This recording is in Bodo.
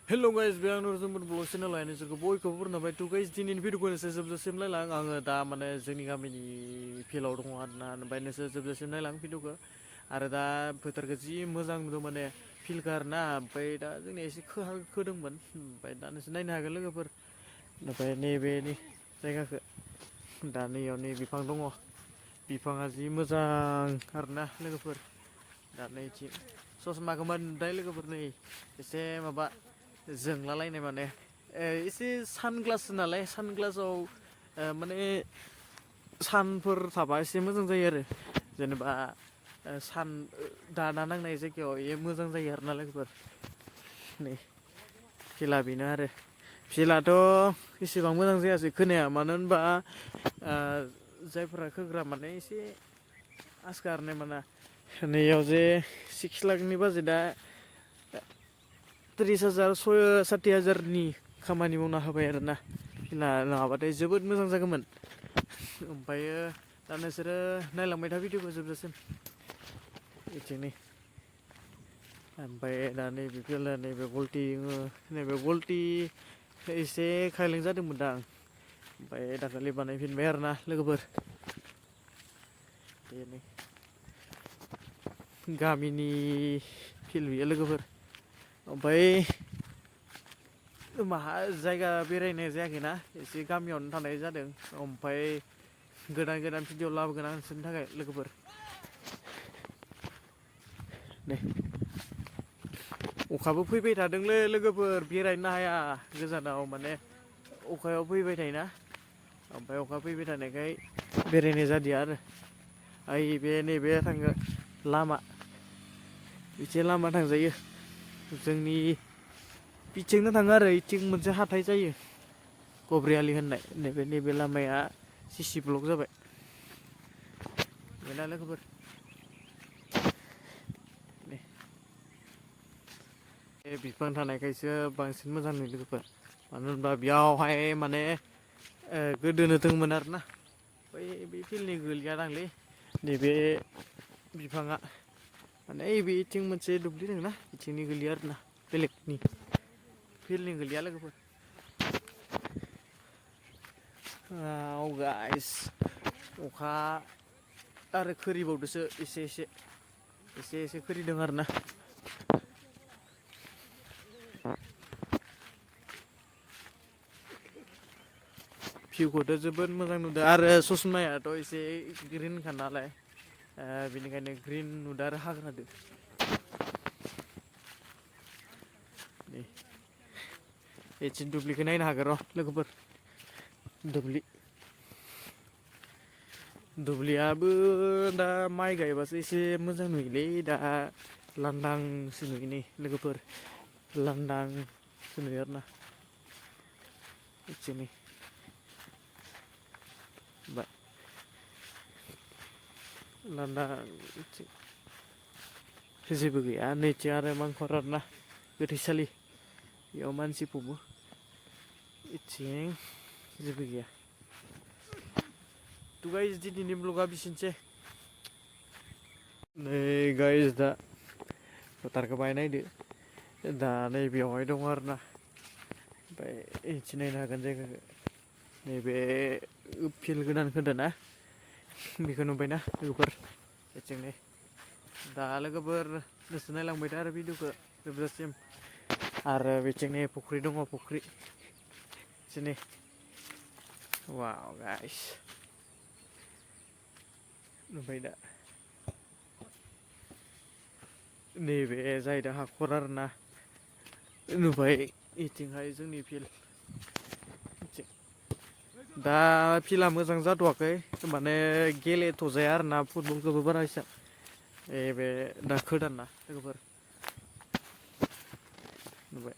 हेल' गाइस बे आंनि जोंबो ब्लग चेनेल लायनो जोंखौ बयखौबो बरनाबाय टु गाइस दिनैनि भिडिअखौ नोंसोर जोबजासिम नायलां आङो दा माने जोंनि गामिनि फिल्डआव दङ आरोना ओमफ्राय नोंसोर जोबजासिम नायलां भिडिअखौ आरो दा फोथारखौ जि मोजां नुदों माने फिल्डखौ आरोना ओमफ्राय दा जोंनिया एसे खोदोंमोन ओमफ्राय दा नोंसोर नायनो हागोन लोगोफोर ओमफ्राय नैबेनि जायगाखौ दा नैयाव नै बिफां दङ बिफाङा जि मोजां आरोना लोगोफोर दा नैथिं ससमाखौ मोनबाय लोगोफोर नै एसे माबा जोंलालायनाय माने एसे सानग्लास नालाय सानग्लासाव माने सानफोर थाबा एसे मोजां जायो आरो जेनेबा सान दाना नांनाय जायगायाव ए मोजां जायो आरोना लोगोफोर नै फिल्डआ बेनो आरो फिल्डआथ' एसेबां मोजां जायासै खोनाया मानो होनबा जायफोरा खोग्रा माने एसे आसखा आरो माना नैयाव जे 6 लाखनि बाजेटआ 30,000 60,000नि खामानि मावना होबाय आरोना फिल्डआ नङाबाथाय जोबोद मोजां जागौमोन ओमफ्रायो दा नोंसोरो नायलांबाय था भिडिअखौ जोबजासिम बिथिंनि ओमफ्राय दा नैबे फिल्डआ नैबे नैबे गलटि एसे खायलें जादोंमोन दां ओमफ्राय दाखालि बानायफिनबाय आरोना लोगोफोर बेनो गामिनि फिल्ड बेयो लोगोफोर ओमफ्राय जायगा बेरायनाय जायाखैना एसे गामियावनो थानाय जादों ओमफ्राय गोदान गोदान भिडिअ लाबोगोन आं नोंसोरनि थाखाय लोगोफोर दे अखाबो फैबाय थादोंलै लोगोफोर बेरायनो हाया गोजानाव माने अखायाव फैबाय थायोना ओमफ्राय अखा फैबाय थानायखाय बेरायनाय जादिया आरो ओइ बे नैबे थांगोन लामा एसे लामा थांजायो जोंनि बिथिंनो थाङो आरो बेथिं मोनसे हाथाय जायो गब्रियालि होननाय नैबे लामाया सिसि ब्लक जाबाय बेना लोगोफोर बे बिफां थानायखायसो बांसिन मोजां नुयो लोगोफोर मानो होनबा बेयावहाय माने गोदोनो दंमोन आरोना बै बे फिल्डनि गोलैया दांलै नैबे बिफाङा माने बेथिं मोनसे दुब्लि दंना बिथिंनि गोलैया आरोना बेलेगनि फिल्डनि गोलैया लोगोफोर गाइस अखा आरो खोरिबावदोसो एसे खोरिदों आरोना भिउखौथ' जोबोद मोजां नुदों आरो ससमायाथ' एसे ग्रिनखा नालाय बेनिखायनो ग्रिन नुदों आरो हाग्रादो बेथिं दुब्लिखौ नायनो हागोन र' लोगोफोर दुब्लियाबो दा माइ गायबासो एसे मोजां नुयोलै दा लांदांसो नुयो नै लोगोफोर लांदांसो नुयो आरोना एथिंनि लांदां जेबो गैया नैथिं आरो मांखर आरोना गोथैसालि बेयाव मानसि फबो इथिं जेबो गैया थ' गाइस दिनैनि ब्लगा बिसिनोसै नै गाइस दा फोथारखौ बाय नायदो दा नै बेवहाय दङ आरोना ओमफ्राय इथिं नायनो हागोन जायगाखौ नैबे फिल्ड गोदान होदों ना बेखौ नुबायना लोगोफोर बेथिंनो दा लोगोफोर नोंसोर नायलांबाय था आरो भिडिअखौ जोबजासिम आरो बिथिंनि फुख्रि दङ फुख्रि दिनै वाव गाइस नुबाय दा नैबे जाहैदों हाखर आरोना नुबाय इथिंहाय जोंनि फिल्ड दा फिल्डआ मोजां जाथ'वाखै माने गेलेथ'जाया आरोना फुटबलखौबो बारा एसां बे दा गोदान ना लोगोफोर नुबाय